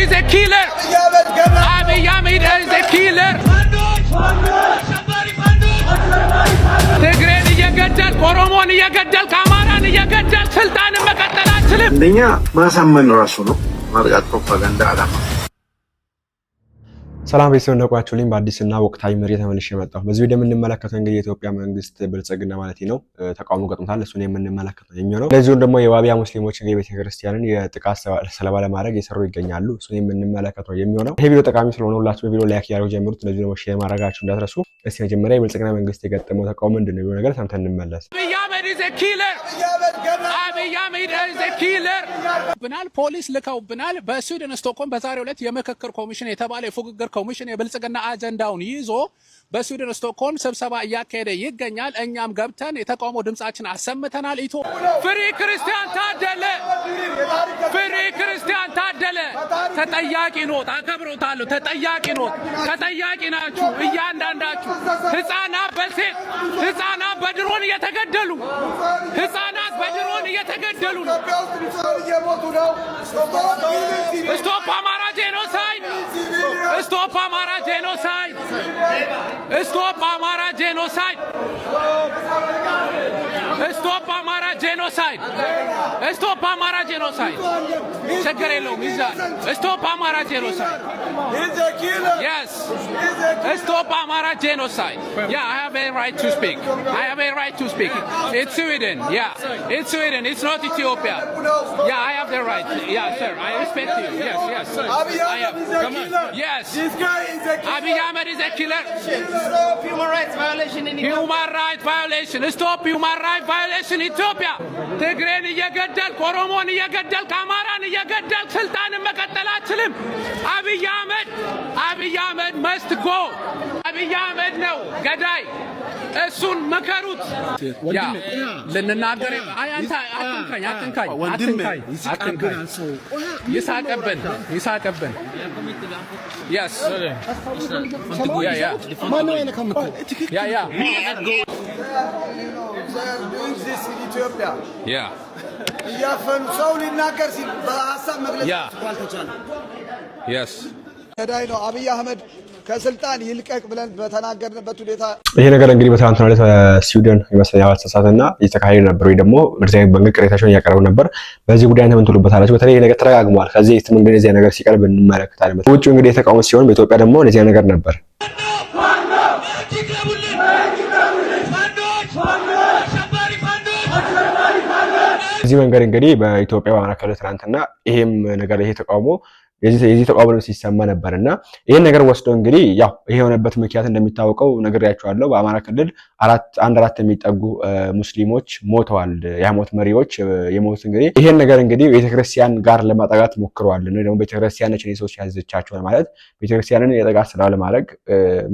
is a killer. Abiy Ahmed is a killer. ትግሬን እየገደልክ ኦሮሞን እየገደልክ አማራን እየገደልክ ስልጣንን መቀጠል አትችልም። እንደኛ ማሳመን ራሱ ነው ማርጋት ፕሮፓጋንዳ አላማ። ሰላም ቤተሰብ እንደቋችሁልኝ በአዲስና ወቅታዊ መረጃ ተመልሼ መጣሁ። በዚህ ቪዲዮ የምንመለከተው እንግዲህ የኢትዮጵያ መንግስት ብልጽግና ማለት ነው ተቃውሞ ገጥሞታል። እሱን የምንመለከተው የሚሆነው ለዚሁም ደግሞ የዋቢያ ሙስሊሞች እንግዲህ ቤተክርስቲያንን የጥቃት ሰለባ ለማድረግ እየሰሩ ይገኛሉ። እሱን የምንመለከተው የሚሆነው ይሄ ቪዲዮ ጠቃሚ ስለሆነ ሁላችሁም ቪዲዮ ላይክ ያደርጉ ጀምሩት። ለዚህ ደግሞ ሼር ማድረጋችሁ እንዳትረሱ። እስቲ መጀመሪያ የብልጽግና መንግስት የገጠመው ተቃውሞ ምንድነው የሚሆነው ነገር ሰምተን እንመለስ። አብይ አህመድ is a killer. ብናል ፖሊስ ልከውብናል። በስዊድን ስቶክሆልም በዛሬው ዕለት የምክክር ኮሚሽን የተባለ የፉግግር ኮሚሽን የብልጽግና አጀንዳውን ይዞ በስዊድን ስቶክሆልም ስብሰባ እያካሄደ ይገኛል። እኛም ገብተን የተቃውሞ ድምጻችን አሰምተናል። ፍሪ ክርስቲያን ታደለ ተጠያቂ ኖት፣ አከብሮታለሁ። ተጠያቂ ኖት፣ ተጠያቂ ናችሁ እያንዳንዳችሁ። ህፃናት በድሮን እየተገደሉ ነው። ስቶፕ አማራ ጄኖሳይድ! ስቶፕ አማራ ጄኖሳይድ! ስቶፕ አማራ ጄኖሳይድ! ስቶፕ አማራ ጄኖሳይድ! ስቶፕ አማራ ጄኖሳይድ! ችግር የለውም ይዛል። ስቶፕ አማራ ጄኖሳይድ! Yes. Stop Amara genocide. Yeah, I have a right to speak. It's Sweden. Yeah, it's Sweden. It's not Ethiopia. Yeah, I have the right. Yeah, sir. I respect you. Yes, sir. I have. Come on. Yes. This guy is a killer. Abiy Ahmed is a killer. Stop human rights violation in Ethiopia. Human rights violation. Stop human rights violation in Ethiopia. ትግሬን እየገደልክ ኦሮሞን እየገደልክ አማራን እየገደልክ ስልጣንን መቀጠል አትችልም። አብይ አህመድ must go. አብይ አህመድ ነው ገዳይ። እሱን መከሩት። ያ ለነናገር አንተ አትንካኝ። ይሳቀብን yes yeah ያፈኑ ሰው ሊናገር ሲል በሐሳብ መግለጽ አልተቻለ። yes ገዳይ ነው አብይ አህመድ ከስልጣን ይልቀቅ ብለን በተናገርንበት ሁኔታ ይሄ ነገር እንግዲህ በትናንትናው ዕለት ስዊድን ይመስለኛል ተሳሳተና እየተካሄደ ነበር ወይ ደግሞ ምርጫዊ መንግስት ቅሬታቸውን እያቀረቡ ነበር። በዚህ ጉዳይ አንተ ምን ትሉበታላችሁ? በተለይ ነገር ተረጋግሟል። ከዚህ ምን እንደዚህ ነገር ሲቀርብ እንመለከታለን። ውጭ እንግዲህ የተቃውሞ ሲሆን በኢትዮጵያ ደግሞ እንደዚህ ነገር ነበር። እዚህ መንገድ እንግዲህ በኢትዮጵያ በአማራ ክልል ትናንትና ይሄም ነገር ይሄ ተቃውሞ የዚህ ተቃውሞ ሲሰማ ነበርና ይሄን ነገር ወስዶ እንግዲህ ያው ይሄ የሆነበት ምክንያት እንደሚታወቀው ነግሬያችኋለሁ። በአማራ ክልል አራት የሚጠጉ ሙስሊሞች ሞተዋል። የሃይማኖት መሪዎች የሞት እንግዲህ ይሄን ነገር እንግዲህ ቤተክርስቲያን ጋር ለማጠጋት ሞክረዋል ነው ደግሞ ቤተክርስቲያኖች እነዚህ ያዘቻቸው ማለት ቤተክርስቲያንን የጠቃት ስራ ለማድረግ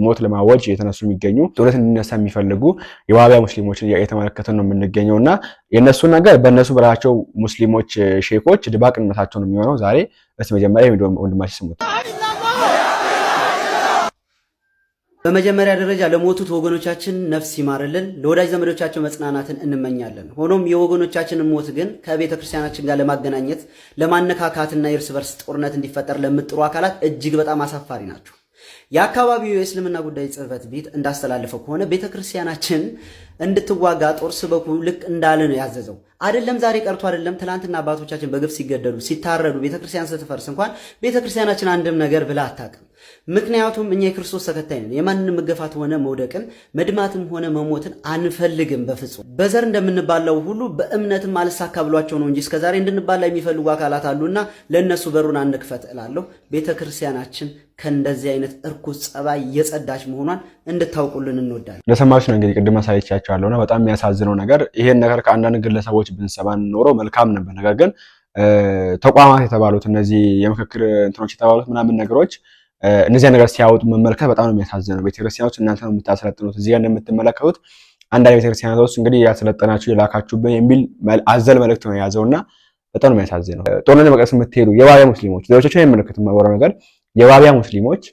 ሞት ለማወጅ የተነሱ የሚገኙ ጦርነት እንዲነሳ የሚፈልጉ የዋቢያ ሙስሊሞችን እየተመለከተን ነው የምንገኘውና የነሱ ነገር በእነሱ በራቸው ሙስሊሞች ሼኮች ድባቅነታቸው ነው የሚሆነው ዛሬ በመጀመሪያ ወንድማችን ስሙት። በመጀመሪያ ደረጃ ለሞቱት ወገኖቻችን ነፍስ ይማርልን፣ ለወዳጅ ዘመዶቻቸው መጽናናትን እንመኛለን። ሆኖም የወገኖቻችንን ሞት ግን ከቤተ ክርስቲያናችን ጋር ለማገናኘት ለማነካካትና የእርስ በርስ ጦርነት እንዲፈጠር ለምጥሩ አካላት እጅግ በጣም አሳፋሪ ናቸው። የአካባቢው የእስልምና ጉዳይ ጽሕፈት ቤት እንዳስተላለፈው ከሆነ ቤተክርስቲያናችን እንድትዋጋ ጦር ስበኩ ልክ እንዳለ ነው ያዘዘው። አይደለም ዛሬ ቀርቶ አይደለም ትላንትና አባቶቻችን በግፍ ሲገደሉ ሲታረዱ ቤተክርስቲያን ስትፈርስ እንኳን ቤተክርስቲያናችን አንድም ነገር ብላ አታውቅም። ምክንያቱም እኛ የክርስቶስ ተከታይ ነን። የማንንም መገፋት ሆነ መውደቅን መድማትም ሆነ መሞትን አንፈልግም በፍጹም። በዘር እንደምንባላው ሁሉ በእምነትም አልሳካ ብሏቸው ነው እንጂ እስከዛሬ እንድንባላ የሚፈልጉ አካላት አሉና ለነሱ በሩን አንክፈት እላለሁ። ቤተክርስቲያናችን ከእንደዚህ አይነት እርኩስ ጸባይ የጸዳች መሆኗን እንድታውቁልን እንወዳለን። ለሰማችሁ ነው እንግዲህ ቅድም አሳይቻችኋለሁና በጣም የሚያሳዝነው ነገር ይሄን ነገር ከአንዳንድ ግለሰቦች ብንሰማን ኖሮ መልካም ነበር። ነገር ግን ተቋማት የተባሉት እነዚህ የምክክር እንትኖች የተባሉት ምናምን ነገሮች እነዚህ ነገር ሲያወጡ መመልከት በጣም ነው የሚያሳዝነው። ቤተክርስቲያኖች እናንተ ነው የምታሰለጥኑት። እዚህ ጋር እንደምትመለከቱት አንዳንድ ቤተክርስቲያኖች እንግዲህ ያሰለጠናችሁ የላካችሁብን የሚል አዘል መልእክት ነው የያዘውና በጣም ነው የሚያሳዝነው። ጦርነት መቀስ የምትሄዱ የዋቢያ ሙስሊሞች ሌሎቻቸው የምንመለከቱት ነገር የዋቢያ ሙስሊሞች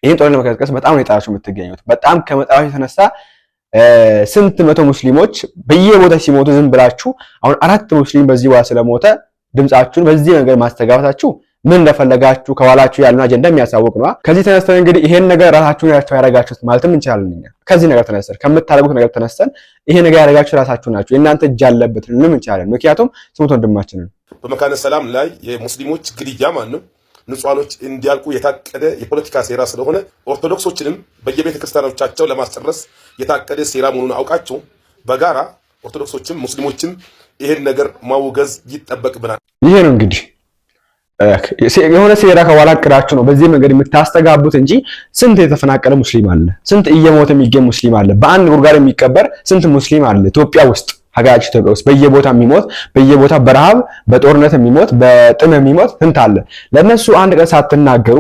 ይሄን ጦርነት መቀስቀስ በጣም ነው የጣራችሁ የምትገኙት። በጣም ከመጣራችሁ የተነሳ ስንት መቶ ሙስሊሞች በየቦታው ሲሞቱ ዝም ብላችሁ አሁን 4 ሙስሊም በዚህ ዋስ ስለሞተ ድምጻችሁን በዚህ ነገር ማስተጋባታችሁ ምን እንደፈለጋችሁ ከኋላችሁ ያለውን አጀንዳ የሚያሳውቅ ነው። ከዚህ ተነስተን እንግዲህ ይሄን ነገር ራሳችሁ ያደረጋችሁት ማለትም እንችላለን። እኛ ከዚህ ነገር ተነስተን ከምታደርጉት ነገር ተነስተን ይሄ ነገር ያደረጋችሁ ራሳችሁ ናችሁ፣ የእናንተ እጅ አለበት ልንም እንችላለን። ምክንያቱም ስሙት ወንድማችንን በመካነ ሰላም ላይ የሙስሊሞች ግድያ ነው ንጹሃኖች እንዲያልቁ የታቀደ የፖለቲካ ሴራ ስለሆነ ኦርቶዶክሶችንም በየቤተ ክርስቲያኖቻቸው ለማስጨረስ የታቀደ ሴራ መሆኑን አውቃቸው በጋራ ኦርቶዶክሶችም ሙስሊሞችም ይሄን ነገር ማውገዝ ይጠበቅብናል። ይሄ ነው እንግዲህ የሆነ ሴራ ከኋላ አቅዳችሁ ነው በዚህ መንገድ የምታስተጋቡት እንጂ ስንት የተፈናቀለ ሙስሊም አለ፣ ስንት እየሞተ የሚገኝ ሙስሊም አለ፣ በአንድ ጉድጓድ የሚቀበር ስንት ሙስሊም አለ ኢትዮጵያ ውስጥ ሀገራችን ኢትዮጵያ ውስጥ በየቦታ የሚሞት በየቦታ በረሃብ በጦርነት የሚሞት በጥም የሚሞት ስንት አለ። ለነሱ አንድ ቀን ሳትናገሩ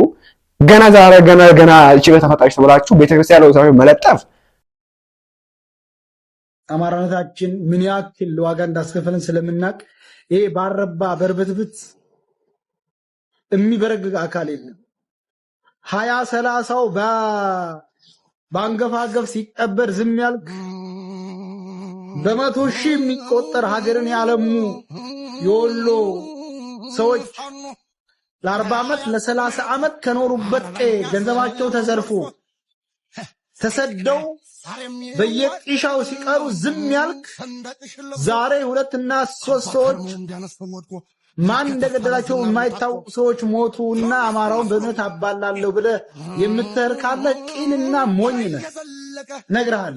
ገና ዛሬ ገና እቺ ተፈጣሪሽ ተብላችሁ ቤተክርስቲያን ላይ መለጠፍ አማራነታችን ምን ያክል ዋጋ እንዳስከፈለን ስለምናቅ ይሄ ባረባ በርበትብት የሚበረግግ አካል የለም። 20-30ው ባንገፋገፍ ሲቀበር ዝም ያልክ በመቶ ሺህ የሚቆጠር ሀገርን ያለሙ የወሎ ሰዎች ለ40 ዓመት ለ30 ዓመት ከኖሩበት ገንዘባቸው ተዘርፎ ተሰደው በየቂሻው ሲቀሩ ዝም ያልክ ዛሬ 2 እና 3 ሰዎች ማን እንደገደላቸው የማይታወቁ ሰዎች ሞቱና አማራውን በእምነት አባላለሁ ብለህ የምትተርካለ ቂልና ሞኝ ነህ። ነግረሃል።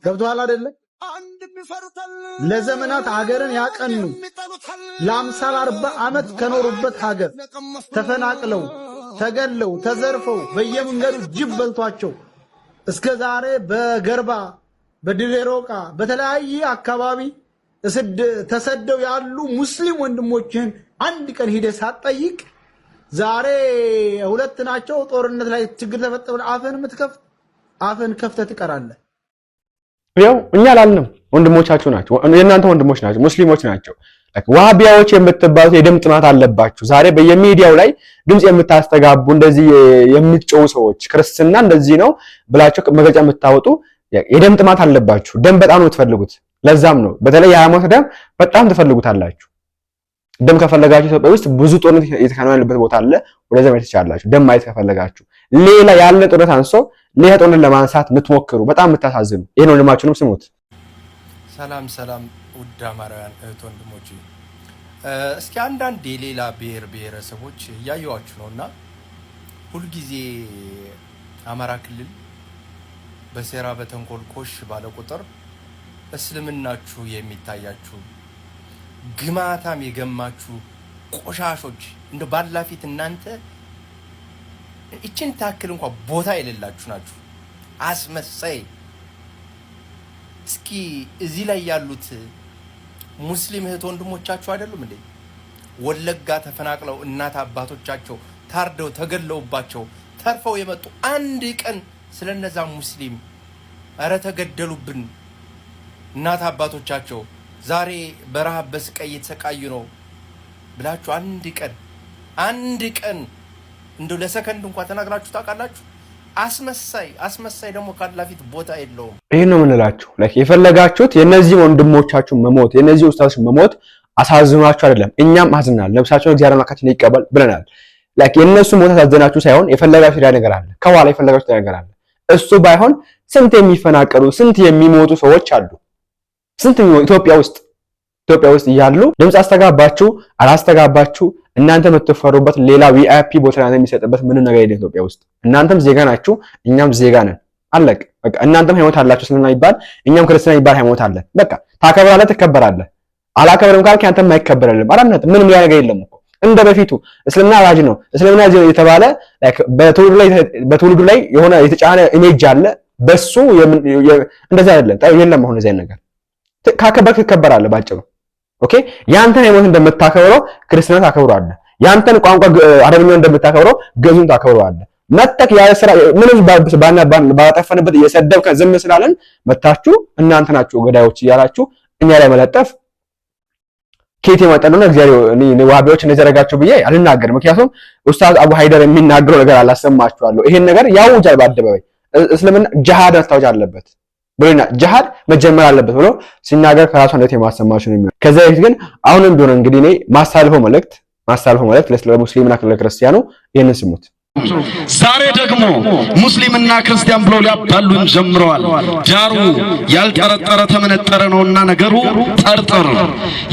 ገብቶሃል አይደለ? ለዘመናት ሀገርን ያቀኑ ለ50-40 ዓመት ከኖሩበት ሀገር ተፈናቅለው ተገለው ተዘርፈው በየመንገዱ ጅብ በልቷቸው እስከ ዛሬ በገርባ በድሬሮቃ በተለያየ አካባቢ ተሰደው ያሉ ሙስሊም ወንድሞችን አንድ ቀን ሂደህ ሳትጠይቅ ዛሬ 2 ናቸው ጦርነት ላይ ችግር ተፈጠረ አፍን ከፍተህ ትቀራለህ። ያው እኛ አላልንም፣ ወንድሞቻችሁ ናቸው፣ የእናንተ ወንድሞች ናቸው፣ ሙስሊሞች ናቸው። ዋሃቢያዎች የምትባሉት የደም ጥማት አለባችሁ። ዛሬ በየሚዲያው ላይ ድምጽ የምታስተጋቡ እንደዚህ የምትጮው ሰዎች ክርስትና እንደዚህ ነው ብላችሁ መግለጫ የምታወጡ የደም ጥማት አለባችሁ። ደም በጣም ነው የምትፈልጉት። ለዛም ነው በተለይ የሃይማኖት ደም በጣም ትፈልጉታላችሁ። ደም ከፈለጋችሁ ኢትዮጵያ ውስጥ ብዙ ጦርነት የተከናወነበት ቦታ አለ፣ ወደዛ ማየት ትችላላችሁ። ደም ማየት ከፈለጋችሁ ሌላ ያለ ጦርነት አንሶ ሌላ ጦርነት ለማንሳት የምትሞክሩ በጣም የምታሳዝኑ። ይሄን ወንድማችሁንም ስሙት። ሰላም ውድ አማራውያን እህት ወንድሞቼ፣ እስኪ አንዳንድ የሌላ ብሔር ብሔረሰቦች እያየዋችሁ ነውና ሁልጊዜ አማራ ክልል በሴራ በተንኮል ኮሽ ባለ ቁጥር እስልምናችሁ የሚታያችሁ ግማታም የገማችሁ ቆሻሾች እንደ ባላፊት እናንተ እቺን ታክል እንኳን ቦታ የሌላችሁ ናችሁ። አስመሳይ። እስኪ እዚህ ላይ ያሉት ሙስሊም እህት ወንድሞቻችሁ አይደሉም እንዴ? ወለጋ ተፈናቅለው እናት አባቶቻቸው ታርደው ተገለውባቸው ተርፈው የመጡ አንድ ቀን ስለነዛ ሙስሊም አረ ተገደሉብን እናት አባቶቻቸው ዛሬ በረሃብ በስቃይ እየተሰቃዩ ነው ብላችሁ አንድ ቀን እንደው ለሰከንድ እንኳን ተናግራችሁ ታውቃላችሁ? አስመሳይ ደግሞ ካላፊት ቦታ የለውም። ይሄን ነው የምንላችሁ። የፈለጋችሁት የነዚህ ወንድሞቻችሁ መሞት የነዚህ ኡስታዞች መሞት አሳዝኗችሁ አይደለም፣ እኛም አዝናል። ነፍሳቸውን እግዚአብሔር አምላካችን ይቀበል ብለናል። የነሱ ሞት አሳዘናችሁ ሳይሆን የፈለጋችሁት ያ ነገር አለ፣ ከኋላ የፈለጋችሁት ያ ነገር አለ። እሱ ባይሆን ስንት የሚፈናቀሉ ስንት የሚሞቱ ሰዎች አሉ። ስንት ኢትዮጵያ ውስጥ እያሉ ድምጽ አስተጋባችሁ አላስተጋባችሁ እናንተ የምትፈሩበት ሌላ ቪአይፒ ቦታ ላይ የሚሰጥበት ምን ነገር የለም ኢትዮጵያ ውስጥ። እናንተም ዜጋ ናችሁ፣ እኛም ዜጋ ነን። አለቅ በቃ። እናንተም ሃይማኖት አላችሁ እስልምና ይባል፣ እኛም ክርስትና ይባል ሃይማኖት አለን። በቃ ታከብራለህ፣ ትከበራለህ። አላከብርም ካልክ አንተም አይከበርልም። አራነት ምንም ያ ነገር የለም እኮ እንደ በፊቱ እስልምና አዋጅ ነው እስልምና የተባለ በትውልዱ ላይ የሆነ የተጫነ ኢሜጅ አለ። በሱ እንደዛ አይደለም የለም። አሁን እዚህ ነገር ካከበርክ ትከበራለህ ባጭሩ። ኦኬ ያንተን ሃይማኖት እንደምታከብረው ክርስትና ታከብረዋለህ። ያንተን ቋንቋ አረብኛው እንደምታከብረው ገዙን ታከብረዋለህ። መተክ ያ ስራ ምንም ባጠፈንበት እየሰደብከ ዝም ስላለን መታችሁ እናንተ ናችሁ ገዳዮች እያላችሁ እኛ ላይ መለጠፍ ኬት የመጣነው እግዚአብሔር እኔ ዋሃቢዎች እንደዘረጋችሁ ብዬ አልናገርም። ምክንያቱም ኡስታዝ አቡ ሃይደር የሚናገረው ነገር አላሰማችኋለሁ። ይሄን ነገር ያውጃል በአደባባይ እስልምና ጂሃድ አስታውጅ አለበት። ብሎና ጂሃድ መጀመር አለበት ብሎ ሲናገር ከራሱ አንደበት የማሰማችሁ ነው። ከዛ በፊት ግን አሁንም ቢሆን እንግዲህ እኔ ማሳልፈው መልእክት ለሙስሊምና ለክርስቲያኑ ይሄንን ስሙት። ዛሬ ደግሞ ሙስሊምና ክርስቲያን ብለው ሊያባሉን ጀምረዋል። ዳሩ ያልጠረጠረ ተመነጠረ ነውና ነገሩ ጠርጥር።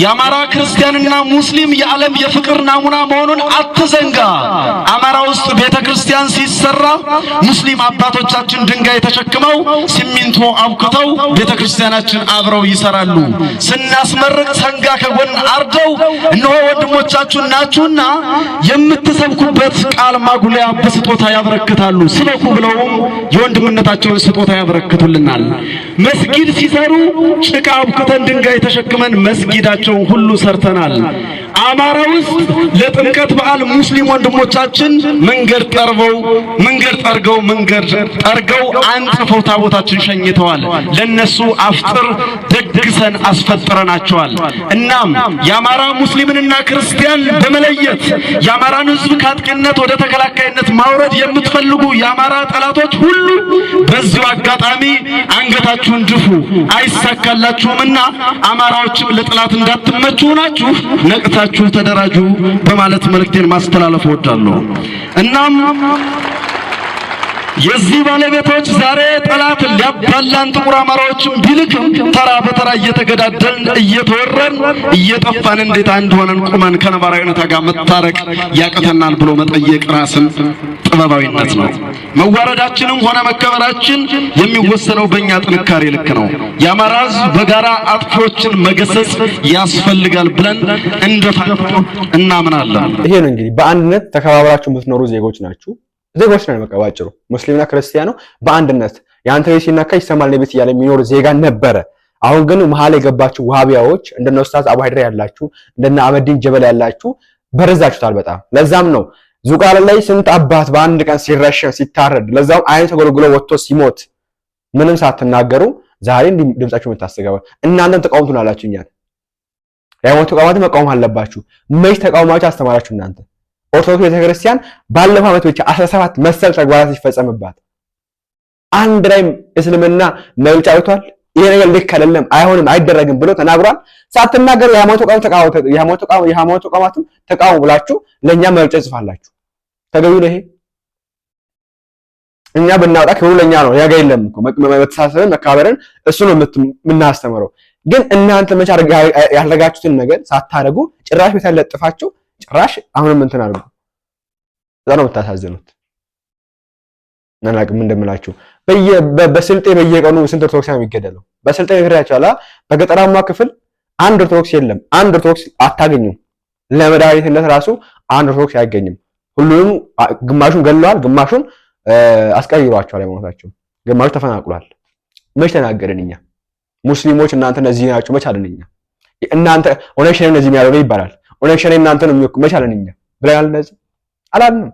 የአማራ ክርስቲያንና ሙስሊም የዓለም የፍቅር ናሙና መሆኑን አትዘንጋ። አማራ ውስጥ ቤተክርስቲያን ሲሰራ ሙስሊም አባቶቻችን ድንጋይ ተሸክመው ሲሚንቶ አብኩተው ቤተክርስቲያናችን አብረው ይሰራሉ። ስናስመርቅ ሰንጋ ከጎን አርደው እነሆ ወንድሞቻችሁ ናችሁና የምትሰብኩበት ቃል ማጉሊያ በስጦታ ያበረክታሉ። ስበኩ ብለውም የወንድምነታቸውን ስጦታ ያበረክቱልናል። መስጊድ ሲሰሩ ጭቃ አብኩተን ድንጋይ ተሸክመን መስጊዳቸውን ሁሉ ሰርተናል። አማራ ውስጥ ለጥምቀት በዓል ሙስሊም ወንድሞቻችን መንገድ ጠርገው አንጥፈው ታቦታችን ሸኝተዋል። ለነሱ አፍጥር ደግሰን አስፈጥረናቸዋል። እናም የአማራ ሙስሊምንና ክርስቲያን በመለየት የአማራን ሕዝብ ከአጥቂነት ወደ ተከላካይነት ማውረድ የምትፈልጉ የአማራ ጠላቶች ሁሉ በዚሁ አጋጣሚ አንገታችሁን ድፉ፣ አይሳካላችሁምና አማራዎችም ለጠላት እንዳትመቹ ናችሁ ነቅታችሁ ተደራጁ በማለት መልእክቴን ማስተላለፍ እወዳለሁ። እናም የዚህ ባለቤቶች ዛሬ ጠላት ሊያባላን ጥቁር አማራዎችን ቢልክም ተራ በተራ እየተገዳደልን እየተወረን እየጠፋን እንዴት አንድ ሆነን ቁመን ከነባራዊነት ጋር መታረቅ ያቀተናል ብሎ መጠየቅ ራስን ጥበባዊነት ነው። መዋረዳችንም ሆነ መከበራችን የሚወሰነው በእኛ ጥንካሬ ልክ ነው። የአማራ ሕዝብ በጋራ አጥፊዎችን መገሰጽ ያስፈልጋል ብለን እናምናለን። ይሄ ነው እንግዲህ በአንድነት ተከባብራችሁ የምትኖሩ ዜጎች ናችሁ። ዜጎች ነን። በቃ ባጭሩ ሙስሊምና ክርስቲያኑ በአንድነት የአንተ ቤት ሲነካ ይሰማል ለቤት እያለ የሚኖር ዜጋ ነበረ። አሁን ግን መሀል የገባችሁ ዋሃቢያዎች እንደነ ኡስታዝ አቡ ሀይድር ያላችሁ እንደነ አህመዲን ጀበል ያላችሁ በረዛችሁታል በጣም። ለዛም ነው ዙቃላ ላይ ስንት አባት በአንድ ቀን ሲረሸን ሲታረድ፣ ለዛም አይን ተጎልጉሎ ወጥቶ ሲሞት ምንም ሳትናገሩ ዛሬ ድምጻችሁ የምታስተጋባ እናንተም ተቃውሙትን አላችሁ። እኛን የሃይማኖት ተቋማትን መቃወም አለባችሁ። መች ተቃውማችሁ አስተማራችሁ እናንተ? ኦርቶዶክስ ቤተክርስቲያን ባለፈው ዓመት ብቻ 17 መሰል ተግባራት ሲፈጸምባት አንድ ላይ እስልምና መግለጫ አውጥቷል። ይሄ ነገር ልክ አይደለም፣ አይሆንም፣ አይደረግም ብሎ ተናግሯል። ሳትናገሩ የሃይማኖት ተቋማትን ተቃውሙ ብላችሁ ለኛ መግለጫ ጽፋላችሁ። ተገቢ ነው ይሄ? እኛ ብናወጣ ክብሩ ለኛ ነው። ያጋ የለም እኮ መተሳሰብን መካበርን እሱ ነው የምናስተምረው። ግን እናንተ መቻ ያደረጋችሁትን ነገር ሳታደርጉ ጭራሽ ቤት ያለጥፋችሁ ጭራሽ አሁንም እንትን አድርጉ። እዛ ነው የምታሳዝኑት። እናላቅም እንደምላችሁ በስልጤ በየቀኑ ስንት ኦርቶዶክስ ነው የሚገደለው? በስልጤ ይፈራቻላ። በገጠራማ ክፍል አንድ ኦርቶዶክስ የለም። አንድ ኦርቶዶክስ አታገኙም። ለመድኃኒትነት ራሱ አንድ ኦርቶዶክስ አይገኝም። ሁሉንም ግማሹን ገለዋል፣ ግማሹን አስቀይሯቸዋል ሃይማኖታቸው፣ ግማሹ ተፈናቅሏል። መች ተናገርን እኛ ሙስሊሞች? እናንተ እነዚህ ናችሁ መች አለን እኛ? እናንተ ኦነግ ሸኔ እነዚህ የሚያደርገው ይባላል። ኦነግ ሸኔ እናንተ ነው የሚወክሉ መች አለን እኛ? ብለናል። እነዚህ አላልንም።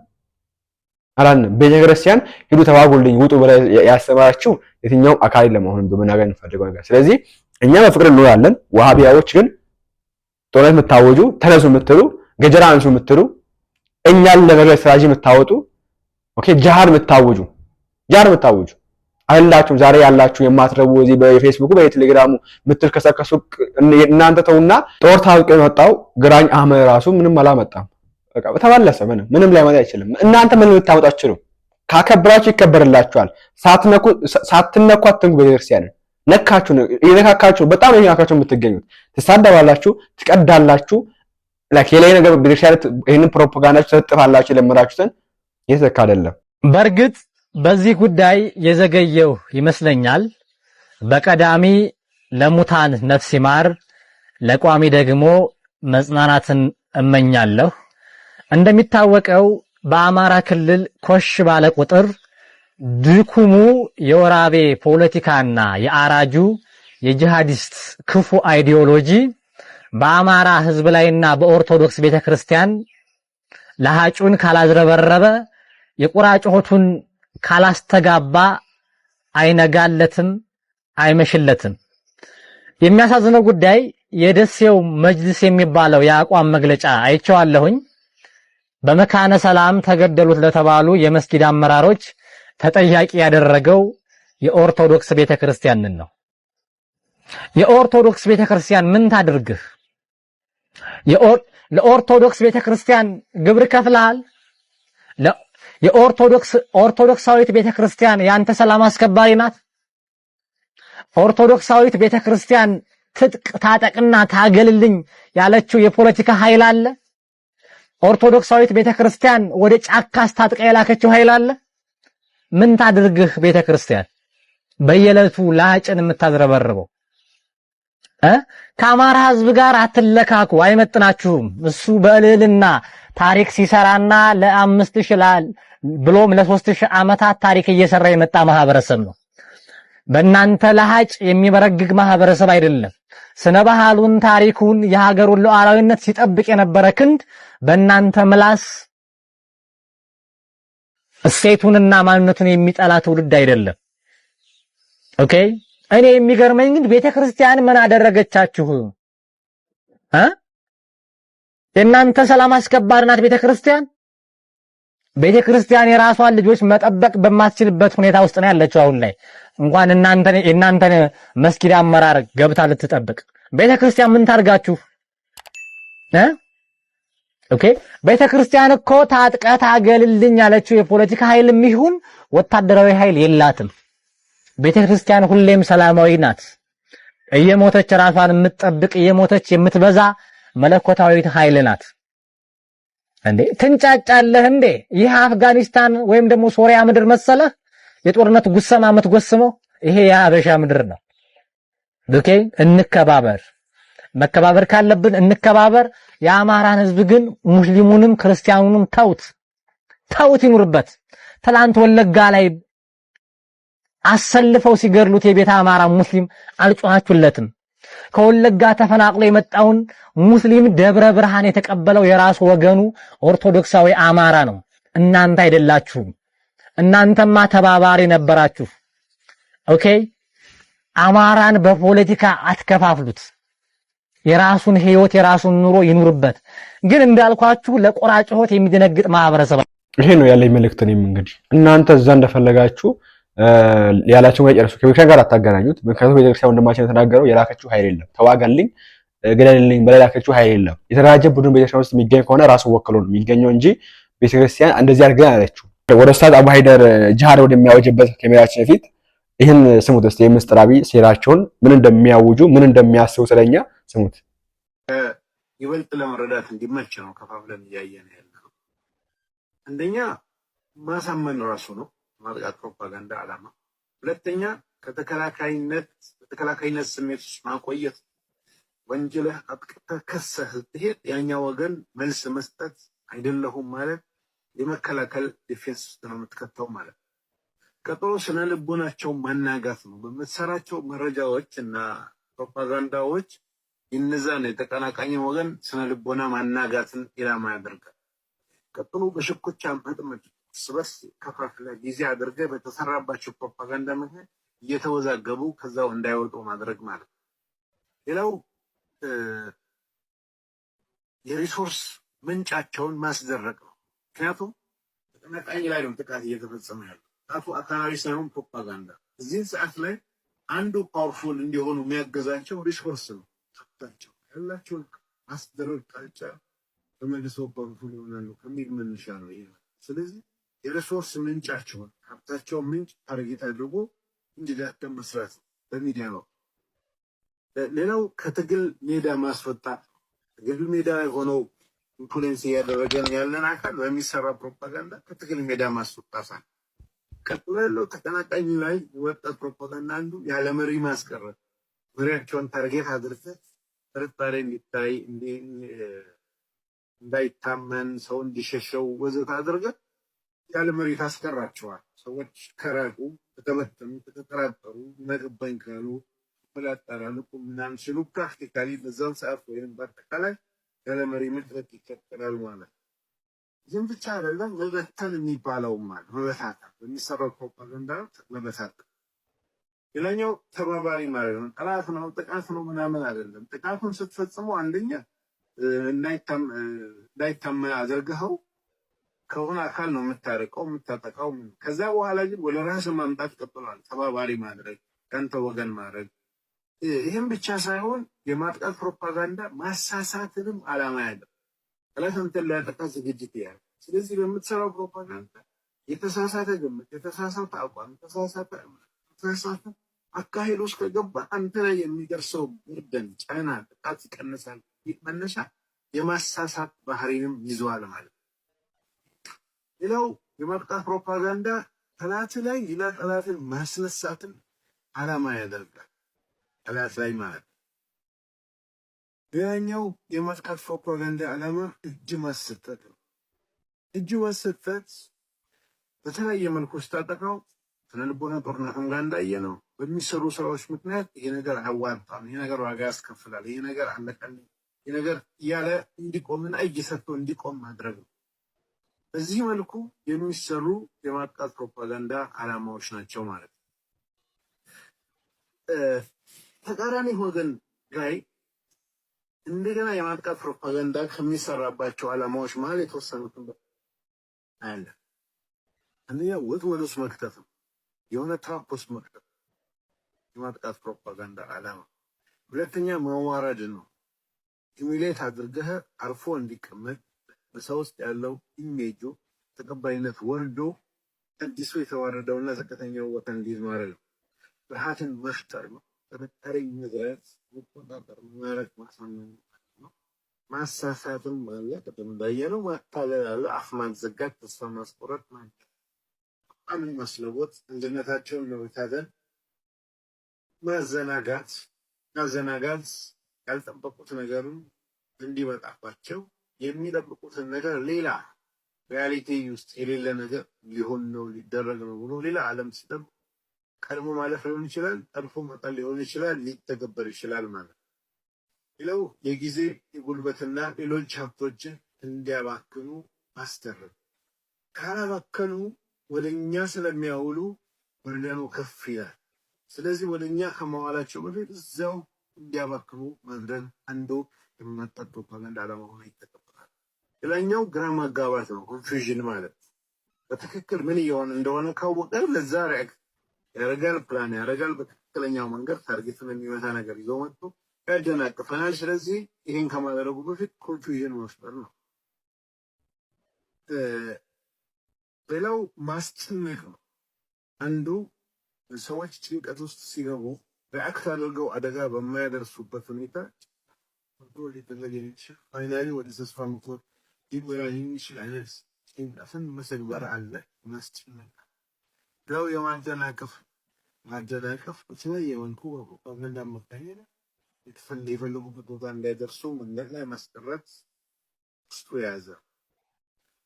ቤተክርስቲያን ሂዱ ተባጉልኝ ውጡ ብለ ያስተማራችሁ የትኛውም አካል ለመሆን በመናገር እንፈልገው ነገር። ስለዚህ እኛ በፍቅር እንኖራለን። ዋሃቢያዎች ግን ጦርነት የምታወጁ ተነሱ የምትሉ ገጀራ አንሱ የምትሉ እኛን ለመግለጽ ስትራቴጂ የምታወጡ ኦኬ ጃሃድ የምታወጁ አይላችሁም። ዛሬ ያላችሁ የማትረቡ እዚህ በፌስቡክ በቴሌግራሙ የምትልከሰከሱ እናንተ ተውና ጦር ታውቆ የመጣው ግራኝ አህመድ ራሱ ምንም አላመጣም። በቃ ተመለሰ። ምንም ላይመጣ አይችልም። እናንተ ምንም ልታመጡ አትችሉም። ካከብራችሁ ይከበርላችኋል። ሳትነኩ አትንኩ። ቤተክርስቲያንን ነካችሁ ይነካካችሁ። በጣም ይነካካችሁ የምትገኙት ትሳደባላችሁ፣ ትቀዳላችሁ። የላይ ነገር ቤተክርስቲያን ይሄንን ፕሮፓጋንዳችሁ ተጥፋላችሁ። የለመዳችሁትን የተካ አይደለም። በእርግጥ በዚህ ጉዳይ የዘገየው ይመስለኛል። በቀዳሚ ለሙታን ነፍስ ይማር፣ ለቋሚ ደግሞ መጽናናትን እመኛለሁ። እንደሚታወቀው በአማራ ክልል ኮሽ ባለ ቁጥር ድኩሙ የወራቤ ፖለቲካና የአራጁ የጂሃዲስት ክፉ አይዲዮሎጂ በአማራ ሕዝብ ላይና በኦርቶዶክስ ቤተክርስቲያን ለሃጩን ካላዝረበረበ የቁራጭሆቱን ካላስተጋባ አይነጋለትም፣ አይመሽለትም። የሚያሳዝነው ጉዳይ የደሴው መጅልስ የሚባለው የአቋም መግለጫ አይቼዋለሁኝ። በመካነ ሰላም ተገደሉት ለተባሉ የመስጊድ አመራሮች ተጠያቂ ያደረገው የኦርቶዶክስ ቤተክርስቲያንን ነው። የኦርቶዶክስ ቤተክርስቲያን ምን ታድርግህ? ለኦርቶዶክስ ቤተክርስቲያን ግብር ከፍለሃል? ኦርቶዶክሳዊት ቤተክርስቲያን ያንተ ሰላም አስከባሪ ናት? ኦርቶዶክሳዊት ቤተክርስቲያን ትጥቅ ታጠቅና ታገልልኝ ያለችው የፖለቲካ ኃይል አለ? ኦርቶዶክሳዊት ቤተክርስቲያን ወደ ጫካ አስታጥቃ የላከችው ኃይል አለ? ምን ታድርግህ ቤተክርስቲያን በየለቱ ላጭን የምታዝረበርበው? ከአማራ ህዝብ ጋር አትለካኩ፣ አይመጥናችሁም። እሱ በእልልና ታሪክ ሲሰራና ለ5000 ብሎም ለ3000 ዓመታት ታሪክ እየሰራ የመጣ ማህበረሰብ ነው። በእናንተ ለሃጭ የሚበረግግ ማህበረሰብ አይደለም። ስነ ባህሉን፣ ታሪኩን፣ የሀገሩን ሉዓላዊነት ሲጠብቅ የነበረ ክንድ በእናንተ ምላስ እሴቱንና ማንነቱን የሚጠላ ትውልድ አይደለም። ኦኬ። እኔ የሚገርመኝ ግን ቤተክርስቲያን ምን አደረገቻችሁ? የእናንተ ሰላም አስከባሪ ናት ቤተክርስቲያን? ቤተክርስቲያን የራሷን ልጆች መጠበቅ በማትችልበት ሁኔታ ውስጥ ነው ያለችው አሁን ላይ። እንኳን እናንተን መስጊድ አመራር ገብታ ልትጠብቅ ቤተክርስቲያን ምን ታርጋችሁ? ኦኬ። ቤተክርስቲያን እኮ ታጥቀት አገልልኝ ያለችው የፖለቲካ ኃይልም ይሁን ወታደራዊ ኃይል የላትም። ቤተክርስቲያን ሁሌም ሰላማዊ ናት። እየሞተች ራሷን የምትጠብቅ እየሞተች የምትበዛ መለኮታዊት ኃይል ናት። እንዴ ትንጫጫለህ እንዴ? ይህ አፍጋኒስታን ወይም ደግሞ ሶሪያ ምድር መሰለህ የጦርነት ጉሰማ የምትጎስመው? ይሄ የሀበሻ ምድር ነው። ኦኬ። እንከባበር፣ መከባበር ካለብን እንከባበር። የአማራን ህዝብ ግን ሙስሊሙንም ክርስቲያኑንም ተውት ይኑርበት። ትላንት ወለጋ ላይ አሰልፈው ሲገርሉት የቤተ አማራ ሙስሊም አልጮኻችሁለትም። ከወለጋ ተፈናቅሎ የመጣውን ሙስሊም ደብረ ብርሃን የተቀበለው የራሱ ወገኑ ኦርቶዶክሳዊ አማራ ነው። እናንተ አይደላችሁም። እናንተማ ተባባሪ ነበራችሁ። ኦኬ። አማራን በፖለቲካ አትከፋፍሉት። የራሱን ህይወት የራሱን ኑሮ ይኑርበት። ግን እንዳልኳችሁ ለቆራጭ ህይወት የሚደነግጥ ማህበረሰብ ይሄ ነው ያለኝ መልእክት። እኔም እንግዲህ እናንተ እዛ እንደፈለጋችሁ ያላችሁ ጋር ጨርሱ። ከቤተክርስቲያን ጋር አታገናኙት። ምክንያቱም ቤተክርስቲያን ወንድማችን የተናገረው የላከችው ኃይል የለም፣ ተዋጋልኝ ገደልልኝ በላይ ላከችው ኃይል የለም። የተደራጀ ቡድን ቤተክርስቲያን ውስጥ የሚገኝ ከሆነ ራሱ ወክሎ ነው የሚገኘው እንጂ ቤተክርስቲያን እንደዚህ አድርገን አለችው። ወደ ኡስታዝ አቡ ሀይደር ጂሃድ ወደሚያወጅበት ከመሄዳችን በፊት ይህን ስሙት እስቲ፣ የምስጢራዊ ሴራቸውን ምን እንደሚያውጁ ምን እንደሚያስቡ ስለኛ ስሙት። ይበልጥ ለመረዳት እንዲመች ነው ከፋፍለን እያየን ያለው። አንደኛ ማሳመን ራሱ ነው ማጥቃት ፕሮፓጋንዳ ዓላማ። ሁለተኛ ከተከላካይነት ስሜት ማቆየት። ወንጀልህ አጥቅተህ ከሰህ ስትሄድ ያኛ ወገን መልስ መስጠት አይደለሁም ማለት የመከላከል ዲፌንስ ውስጥ ነው የምትከተው ማለት። ቀጥሎ ስነ ልቦናቸው ማናጋት ነው። በምትሰራቸው መረጃዎች እና ፕሮፓጋንዳዎች ይነዛን የተቀናቃኝ ወገን ስነ ልቦና ማናጋትን ኢላማ ያደርጋል። ቀጥሎ በሽኩቻ መጥመድ ስበስ ከፋፍለ ጊዜ አድርገህ በተሰራባቸው ፕሮፓጋንዳ ምክንያት እየተወዛገቡ ከዛው እንዳይወጡ ማድረግ ማለት። ሌላው የሪሶርስ ምንጫቸውን ማስደረቅ ነው። ምክንያቱም ተቀናቃኝ ላይ ነው ጥቃት እየተፈጸመ ያለው። ጥቃቱ አካላዊ ሳይሆን ፕሮፓጋንዳ። እዚህ ሰዓት ላይ አንዱ ፓወርፉል እንዲሆኑ የሚያገዛቸው ሪሶርስ ነው። ታቸው ያላቸውን ማስደረቅ ጣጫ በመልሶ ፓወርፉል ይሆናሉ ከሚል መነሻ ነው ይሄ። ስለዚህ የሪሶርስ ምንጫቸውን ሀብታቸውን ምንጭ ታርጌት አድርጎ እንዲዳከም መስራት በሚዲያ ነው። ሌላው ከትግል ሜዳ ማስወጣት። ትግል ሜዳ ሆነው ኢንፍሉዌንስ እያደረገን ያለን አካል በሚሰራ ፕሮፓጋንዳ ከትግል ሜዳ ማስወጣት። ቀጥሎ ያለው ተቀናቃኝ ላይ የወጣ ፕሮፓጋንዳ አንዱ ያለ መሪ ማስቀረት፣ መሪያቸውን ታርጌት አድርገህ ጥርጣሬ እንዲታይ እንዳይታመን ሰው እንዲሸሸው ወዘተ አድርገህ ያለ መሪ ታስቀራቸዋል። ሰዎች ከራቁ ከተበተኑ ከተጠራጠሩ መገባኝ ካሉ መላጣራሉ ምናምን ሲሉ ፕራክቲካሊ በዛም ሰዓት ወይም በአጠቃላይ ያለ መሪ መድረክ ይከተላል ማለት። ዝም ብቻ አይደለም መበተን የሚባለው ማለት መበታተን በሚሰራው ፕሮፓጋንዳ መበታተን። ሌላኛው ተባባሪ ማለት ነው። ጠላት ነው ጥቃት ነው ምናምን አይደለም። ጥቃቱን ስትፈጽሙ አንደኛ እንዳይታመን አድርገኸው ከሆነ አካል ነው የምታርቀው የምታጠቃው። ከዛ በኋላ ግን ወደ ራስ ማምጣት ቀጥሏል። ተባባሪ ማድረግ፣ ከአንተ ወገን ማድረግ። ይህም ብቻ ሳይሆን የማጥቃት ፕሮፓጋንዳ ማሳሳትንም ዓላማ ያለው ጠላት አንተን ሊያጠቃ ዝግጅት ያለ። ስለዚህ በምትሰራው ፕሮፓጋንዳ የተሳሳተ ግምት፣ የተሳሳተ አቋም፣ የተሳሳተ አካሄድ ውስጥ ከገባ አንተ ላይ የሚደርሰው burden ጫና፣ ጥቃት ይቀንሳል። መነሻ የማሳሳት ባህሪንም ይዟል ማለት ነው። ሌላው የማጥቃት ፕሮፓጋንዳ ጠላት ላይ ሌላ ጠላትን ማስነሳትን ዓላማ ያደርጋል። ጠላት ላይ ማለት ሌላኛው የማጥቃት ፕሮፓጋንዳ ዓላማ እጅ ማሰጠት ነው። እጅ ማሰጠት በተለያየ መልኩ ስታጠቃው ስነልቦና ጦርነትም ጋር እንዳየነው በሚሰሩ ስራዎች ምክንያት ይሄ ነገር አያዋጣም፣ ይሄ ነገር ዋጋ ያስከፍላል፣ ይሄ ነገር አለቀልኝ፣ ይሄ ነገር እያለ እንዲቆምና እጅ ሰጥቶ እንዲቆም ማድረግ ነው። በዚህ መልኩ የሚሰሩ የማጥቃት ፕሮፓጋንዳ ዓላማዎች ናቸው ማለት ነው። ተቃራኒ ወገን ላይ እንደገና የማጥቃት ፕሮፓጋንዳ ከሚሰራባቸው ዓላማዎች መሀል የተወሰኑትን አለ። አንደኛ ወጥመድ ውስጥ መክተት ነው። የሆነ ትራፕ ውስጥ መክተት የማጥቃት ፕሮፓጋንዳ ዓላማ። ሁለተኛ ማዋረድ ነው። ኢሚሌት አድርገህ አርፎ እንዲቀመጥ በሰው ውስጥ ያለው ኢሜጁ ተቀባይነት ወርዶ አዲሱ የተዋረደውና ዝቅተኛው ቦታ እንዲይዝ ማድረግ ነው። ፍርሃትን መፍጠር ነው። ጥርጣሬ መዝራት፣ መቆጣጠር፣ ማረግ፣ ማሳመን ነው። ማሳሳትም አለ። ቅድም እንዳየነው ማታለል አለ። አፍ ማዘጋት፣ ተስፋ ማስቆረጥ ማለት አምን ማስለወጥ፣ አንድነታቸውን መበታተን፣ ማዘናጋት ያልጠበቁት ነገርን እንዲመጣባቸው የሚጠብቁትን ነገር ሌላ ሪያሊቲ ውስጥ የሌለ ነገር ሊሆን ነው ሊደረግ ነው ብሎ ሌላ ዓለም ሲጠብቅ ቀድሞ ማለፍ ሊሆን ይችላል፣ ጠልፎ መጣል ሊሆን ይችላል፣ ሊተገበር ይችላል ማለት ነው። ሌላው የጊዜ የጉልበትና ሌሎች ሀብቶችን እንዲያባክኑ ማስደረግ። ካላባከኑ ወደኛ ስለሚያውሉ በርደኑ ከፍ ይላል። ስለዚህ ወደኛ ከመዋላቸው በፊት እዛው እንዲያባክኑ ማድረግ አንዱ የማጥቃት ፕሮፓጋንዳ ዓላማ ሆኖ ይተቀበላል። ሌላኛው ግራ ማጋባት ነው፣ ኮንፊውዥን ማለት በትክክል ምን እየሆነ እንደሆነ ካወቀ ለዛ ሪአክት ያደርጋል፣ ፕላን ያደርጋል። በትክክለኛው መንገድ ታርጌትን የሚመታ ነገር ይዞ መጥቶ ያደናቅፈናል። ስለዚህ ይህን ከማድረጉ በፊት ኮንፊውዥን መፍጠር ነው። ሌላው ማስጨነቅ ነው። አንዱ ሰዎች ጭንቀት ውስጥ ሲገቡ ሪአክት አድርገው አደጋ በማያደርሱበት ሁኔታ ሊደረግ የሚችል ፋይናሊ ወደ ተስፋ መቁረጥ ሊመራ የሚችል አይነት ጭንቀትን መተግበር አለ። ማስጨነቅ ሌላው የማደናቀፍ በተለያየ መልኩ በፕሮፓጋንዳ አማካኝነት የፈለጉበት ቦታ እንዳይደርሱ መንገድ ላይ ማስቀረት ውስጡ የያዘ።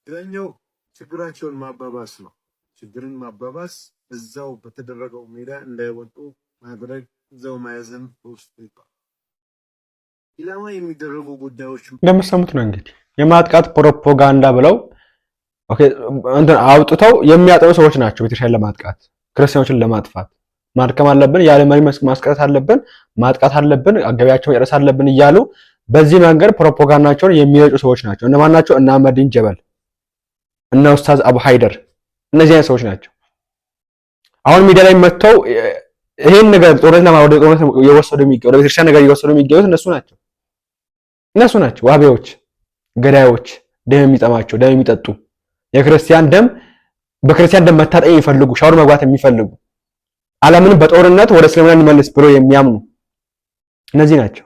ሌላኛው ችግራቸውን ማባባስ ነው። ችግርን ማባባስ እዛው በተደረገው ሜዳ እንዳይወጡ ማድረግ፣ እዛው ማያዘን ውስጥ ይባል። ኢላማ የሚደረጉ ጉዳዮች እንደምትሰሙት ነው እንግዲህ የማጥቃት ፕሮፓጋንዳ ብለው አውጥተው የሚያጠኑ ሰዎች ናቸው። ቤተክርስቲያን ለማጥቃት ክርስቲያኖችን ለማጥፋት ማድከም አለብን፣ ያለ መሪ ማስቀረት አለብን፣ ማጥቃት አለብን፣ አገቢያቸው መጨረስ አለብን እያሉ በዚህ መንገድ ፕሮፓጋንዳቸውን የሚረጩ ሰዎች ናቸው። እነማን ናቸው? እነ አህመዲን ጀበል፣ እነ ኡስታዝ አቡ ሃይደር፣ እነዚህ አይነት ሰዎች ናቸው። አሁን ሚዲያ ላይ መጥተው ይሄን ነገር ጦርነትና ወደ ጦርነት የወሰዱ የሚገኙ ወደ ቤተክርስቲያን ነገር እየወሰዱ የሚገኙት እነሱ ናቸው። ዋቢዎች፣ ገዳዮች፣ ደም የሚጠማቸው ደም የሚጠጡ የክርስቲያን ደም በክርስቲያን ደም መታጠብ የሚፈልጉ ሻወር መግባት የሚፈልጉ ዓለምን በጦርነት ወደ እስልምና እንመልስ ብሎ የሚያምኑ እነዚህ ናቸው።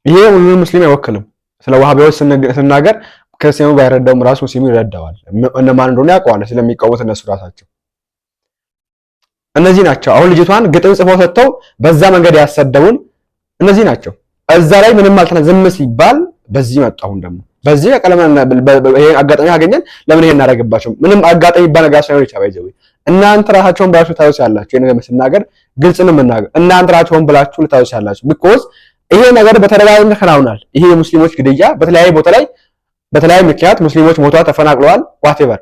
ይሄ ሁሉንም ሙስሊም አይወክልም። ስለ ዋሃቢያዎች ስናገር ክርስቲያኑ ባይረዳውም ራሱ ሙስሊሙ ይረዳዋል። እነማን እንደሆነ ያውቀዋል ስለሚቃወሙት እነሱ ራሳቸው። እነዚህ ናቸው። አሁን ልጅቷን ግጥም ጽፈው ሰጥተው በዛ መንገድ ያሰደቡን እነዚህ ናቸው። እዛ ላይ ምንም አልተና ዝም ሲባል በዚህ መጣ። አሁን ደግሞ በዚህ ይሄ አጋጣሚ ያገኘን ለምን ይሄን እናደርግባቸው? ምንም አጋጣሚ ይባል ነገር ሳይሆን ይቻላል። እናንተ ራሳችሁን ብላችሁ ታዩስ ያላችሁ ይሄ ነገር መስናገር ግልጽ ነው መናገር እናንተ ራሳችሁን ብላችሁ ልታዩስ ያላችሁ ቢኮዝ ይሄ ነገር በተደጋጋሚ ተከናውናል። ይሄ የሙስሊሞች ግድያ በተለያየ ቦታ ላይ በተለያየ ምክንያት ሙስሊሞች ሞተዋል፣ ተፈናቅለዋል፣ ዋቴቨር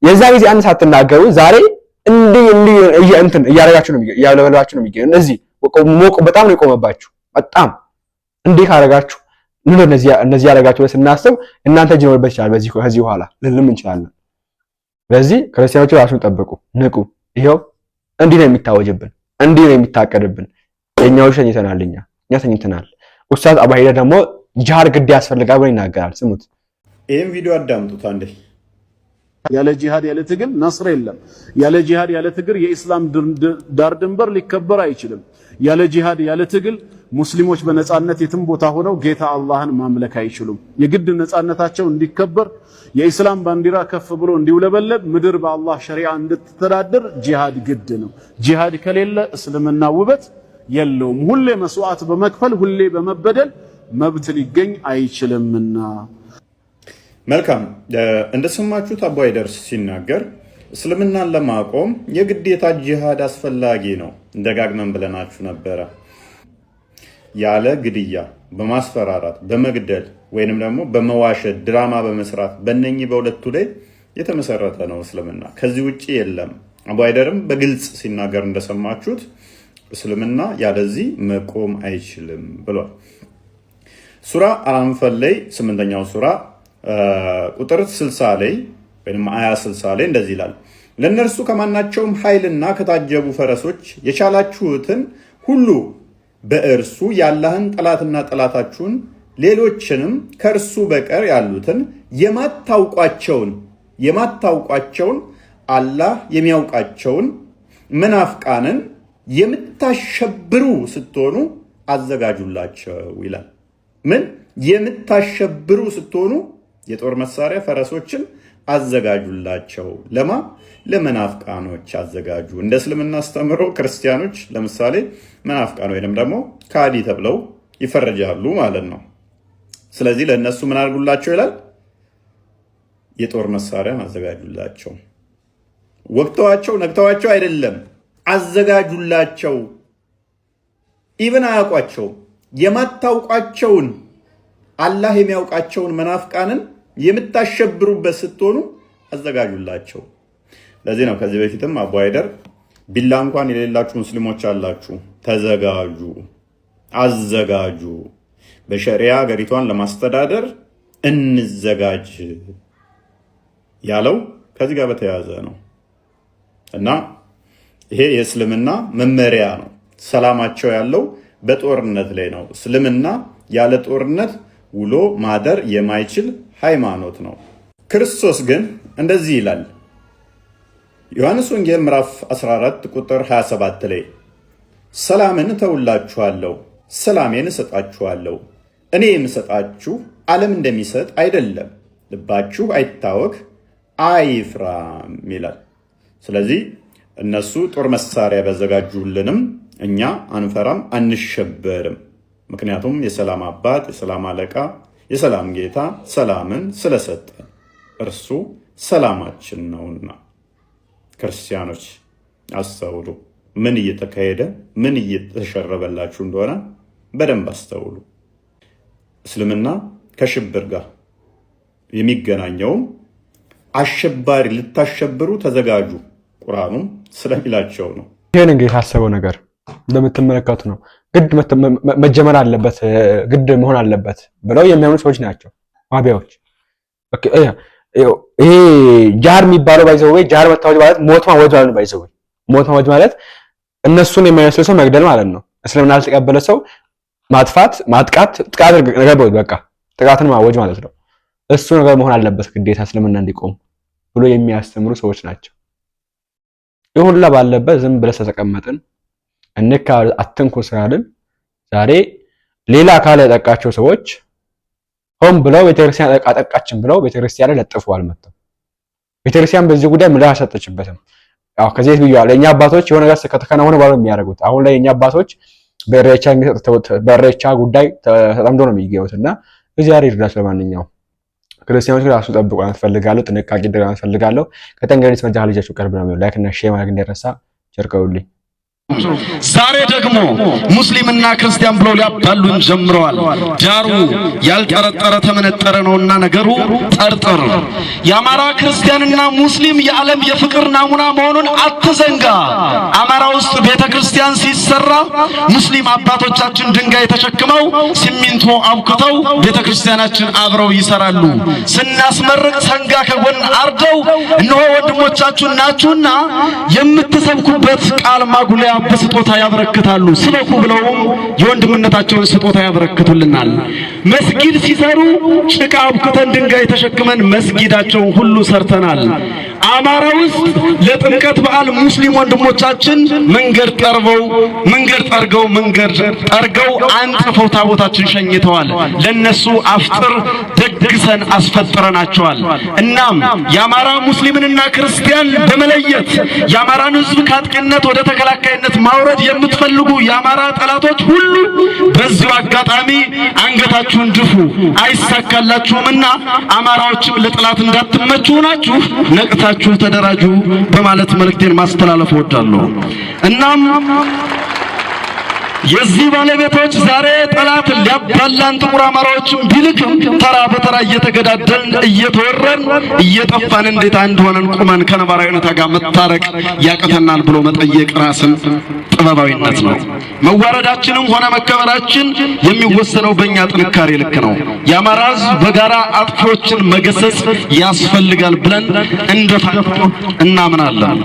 የዛ ጊዜ አንድ ሳትናገሩ ዛሬ እንዲህ እንትን እያደረጋችሁ ነው እያለበላችሁ ነው የሚገኘው። እነዚህ ሞቅ በጣም ነው የቆመባችሁ። በጣም እንዲህ ካደረጋችሁ እነዚህ ያደረጋችሁ ስናስብ እናንተ እጅ ኖርበት ይችላል ከዚህ በኋላ ልንም እንችላለን። ስለዚህ ክርስቲያኖች ራሱን ጠብቁ፣ ንቁ። ይሄው እንዲህ ነው የሚታወጅብን፣ እንዲህ ነው የሚታቀድብን። የኛው ሸኝተናል፣ እኛ ተኝተናል። ኡስታዝ አቡ ሀይደር ደግሞ ጂሃድ ግድ ያስፈልጋል ብሎ ይናገራል። ስሙት። ይሄን ቪዲዮ አዳምጡት አንዴ። ያለ ጂሃድ ያለ ትግል ነስር የለም። ያለ ጂሃድ ያለ ትግል የኢስላም ዳር ድንበር ሊከበር አይችልም። ያለ ጂሃድ ያለ ትግል ሙስሊሞች በነጻነት የትም ቦታ ሆነው ጌታ አላህን ማምለክ አይችሉም። የግድ ነጻነታቸው እንዲከበር የኢስላም ባንዲራ ከፍ ብሎ እንዲውለበለብ ምድር በአላህ ሸሪዓ እንድትተዳደር ጂሃድ ግድ ነው። ጂሃድ ከሌለ እስልምና ውበት የለውም። ሁሌ መስዋዕት በመክፈል ሁሌ በመበደል መብት ሊገኝ አይችልምና። መልካም እንደሰማችሁት አቡ ሀይደር ሲናገር እስልምናን ለማቆም የግዴታ ጂሃድ አስፈላጊ ነው። ደጋግመን ብለናችሁ ነበረ። ያለ ግድያ፣ በማስፈራራት፣ በመግደል ወይንም ደግሞ በመዋሸት ድራማ በመስራት በእነኚህ በሁለቱ ላይ የተመሰረተ ነው እስልምና። ከዚህ ውጪ የለም። አቡ ሀይደርም በግልጽ ሲናገር እንደሰማችሁት እስልምና ያለዚህ መቆም አይችልም ብሏል። ሱራ አልአንፋል ላይ 8ኛው ሱራ ቁጥር 60 ላይ ወይም አያ 60 ላይ እንደዚህ ይላል፣ ለነርሱ ከማናቸውም ኃይልና ከታጀቡ ፈረሶች የቻላችሁትን ሁሉ በእርሱ የአላህን ጠላትና ጠላታችሁን ሌሎችንም ከእርሱ በቀር ያሉትን የማታውቋቸውን አላህ የሚያውቃቸውን መናፍቃንን የምታሸብሩ ስትሆኑ አዘጋጁላቸው ይላል። ምን የምታሸብሩ ስትሆኑ የጦር መሳሪያ ፈረሶችን አዘጋጁላቸው። ለመናፍቃኖች አዘጋጁ። እንደ እስልምና አስተምሮ ክርስቲያኖች ለምሳሌ መናፍቃን ወይንም ደግሞ ካዲ ተብለው ይፈረጃሉ ማለት ነው። ስለዚህ ለእነሱ ምን አድርጉላቸው ይላል? የጦር መሳሪያን አዘጋጁላቸው። ወቅተዋቸው ነግተዋቸው አይደለም፣ አዘጋጁላቸው። ኢብን አያውቋቸው የማታውቋቸውን አላህ የሚያውቃቸውን መናፍቃንን የምታሸብሩበት ስትሆኑ አዘጋጁላቸው። ለዚህ ነው ከዚህ በፊትም አቡ ሀይደር ቢላ እንኳን የሌላችሁ ሙስሊሞች አላችሁ፣ ተዘጋጁ፣ አዘጋጁ፣ በሸሪያ ሀገሪቷን ለማስተዳደር እንዘጋጅ ያለው ከዚህ ጋር በተያያዘ ነው። እና ይሄ የእስልምና መመሪያ ነው። ሰላማቸው ያለው በጦርነት ላይ ነው። እስልምና ያለ ጦርነት ውሎ ማደር የማይችል ሃይማኖት ነው። ክርስቶስ ግን እንደዚህ ይላል። ዮሐንስ ወንጌል ምዕራፍ 14 ቁጥር 27 ላይ ሰላምን እተውላችኋለሁ፣ ሰላሜን እሰጣችኋለሁ፣ እኔ የምሰጣችሁ ዓለም እንደሚሰጥ አይደለም፣ ልባችሁ አይታወክ አይፍራም ይላል። ስለዚህ እነሱ ጦር መሳሪያ ቢያዘጋጁልንም እኛ አንፈራም፣ አንሸበርም። ምክንያቱም የሰላም አባት፣ የሰላም አለቃ፣ የሰላም ጌታ ሰላምን ስለሰጠን እርሱ ሰላማችን ነውና። ክርስቲያኖች አስተውሉ። ምን እየተካሄደ ምን እየተሸረበላችሁ እንደሆነ በደንብ አስተውሉ። እስልምና ከሽብር ጋር የሚገናኘውም አሸባሪ ልታሸብሩ ተዘጋጁ ቁርአኑም ስለሚላቸው ነው። ይሄን እንግዲህ የታሰበው ነገር እንደምትመለከቱ ነው። ግድ መጀመር አለበት፣ ግድ መሆን አለበት ብለው የሚያምኑ ሰዎች ናቸው ዋቢያዎች። ይሄ ጃር የሚባለው ባይዘው ወይ ጃር መታወጅ ማለት ሞት ማወጅ ማለት ነው። ባይዘው ሞት ማወጅ ማለት እነሱን የሚያስለው ሰው መግደል ማለት ነው። እስልምና ያልተቀበለ ሰው ማጥፋት፣ ማጥቃት፣ ጥቃት ነገር በቃ ጥቃትን ማወጅ ማለት ነው። እሱ ነገር መሆን አለበት ግዴታ እስልምና እንዲቆም ብሎ የሚያስተምሩ ሰዎች ናቸው። ይሁንላ ባለበት ዝም ብለህ ተቀመጥን እንካ አትንኩ ስላልን ዛሬ ሌላ አካል ያጠቃቸው ሰዎች ሆም ብለው ቤተክርስቲያን አጠቃችን ብለው ቤተክርስቲያን ላይ ለጥፈዋል። መጥተው ቤተክርስቲያን በዚህ ጉዳይ ምላሽ አልሰጠችበትም። ያው ከዚህ ቢያው ለኛ አባቶች የሆነ ነገር ከተከናወነ ባለው የሚያደርጉት አሁን ላይ የኛ አባቶች በኢሬቻ ጉዳይ ተጠምዶ ነው የሚገኙትና እዚህ አሪፍ ድረስ ለማንኛውም ክርስቲያኖች ራሱ ጠብቁ አንፈልጋለሁ፣ ጥንቃቄ ድረስ አንፈልጋለሁ። ከተንገሪት መጃ ልጃችሁ ቀርብ ነው። ላይክ እና ሼር ማድረግ እንደረሳ ቸርቀውልኝ ዛሬ ደግሞ ሙስሊምና ክርስቲያን ብለው ሊያባሉን ጀምረዋል። ዳሩ ያልጠረጠረ ተመነጠረ ነውና ነገሩ ጠርጥር። የአማራ ክርስቲያንና ሙስሊም የዓለም የፍቅር ናሙና መሆኑን አትዘንጋ። አማራ ውስጥ ቤተክርስቲያን ሲሰራ ሙስሊም አባቶቻችን ድንጋይ ተሸክመው ሲሚንቶ አብክተው ቤተክርስቲያናችን አብረው ይሰራሉ። ስናስመርቅ ሰንጋ ከጎን አርደው እነሆ ወንድሞቻችሁ ናችሁና የምትሰብኩበት ቃል ማጉሊያ በስጦታ ያበረክታሉ። ስበኩ ብለውም የወንድምነታቸውን ስጦታ ያበረክቱልናል። መስጊድ ሲሰሩ ጭቃ አብክተን ድንጋይ ተሸክመን መስጊዳቸውን ሁሉ ሰርተናል። አማራ ውስጥ ለጥምቀት በዓል ሙስሊም ወንድሞቻችን መንገድ ጠርገው አንጥፈው ታቦታችን ሸኝተዋል። ለነሱ አፍጥር ደግሰን አስፈጥረናቸዋል። እናም የአማራ ሙስሊምንና ክርስቲያን በመለየት የአማራን ሕዝብ ከአጥቂነት ወደ ተከላካይነት ማውረድ የምትፈልጉ የአማራ ጠላቶች ሁሉ በዚሁ አጋጣሚ አንገታችሁን ድፉ፣ አይሳካላችሁምና አማራዎችም ለጠላት እንዳትመቹ ናችሁ ነቅታችሁ ተደራጁ በማለት መልእክቴን ማስተላለፍ እወዳለሁ። እናም የዚህ ባለቤቶች ዛሬ ጠላት ሊያባላን ጥቁር አማራዎችን ቢልክም ተራ በተራ እየተገዳደልን እየተወረን እየጠፋን እንዴት አንድ ሆነን ቁመን ከነባራዊ ሁኔታ ጋር መታረቅ ያቅተናል ብሎ መጠየቅ ራስን ጥበባዊነት ነው። መዋረዳችንም ሆነ መከበራችን የሚወሰነው በእኛ ጥንካሬ ልክ ነው። የአማራ ሕዝብ በጋራ አጥፊዎችን መገሰጽ ያስፈልጋል ብለን እናምናለን።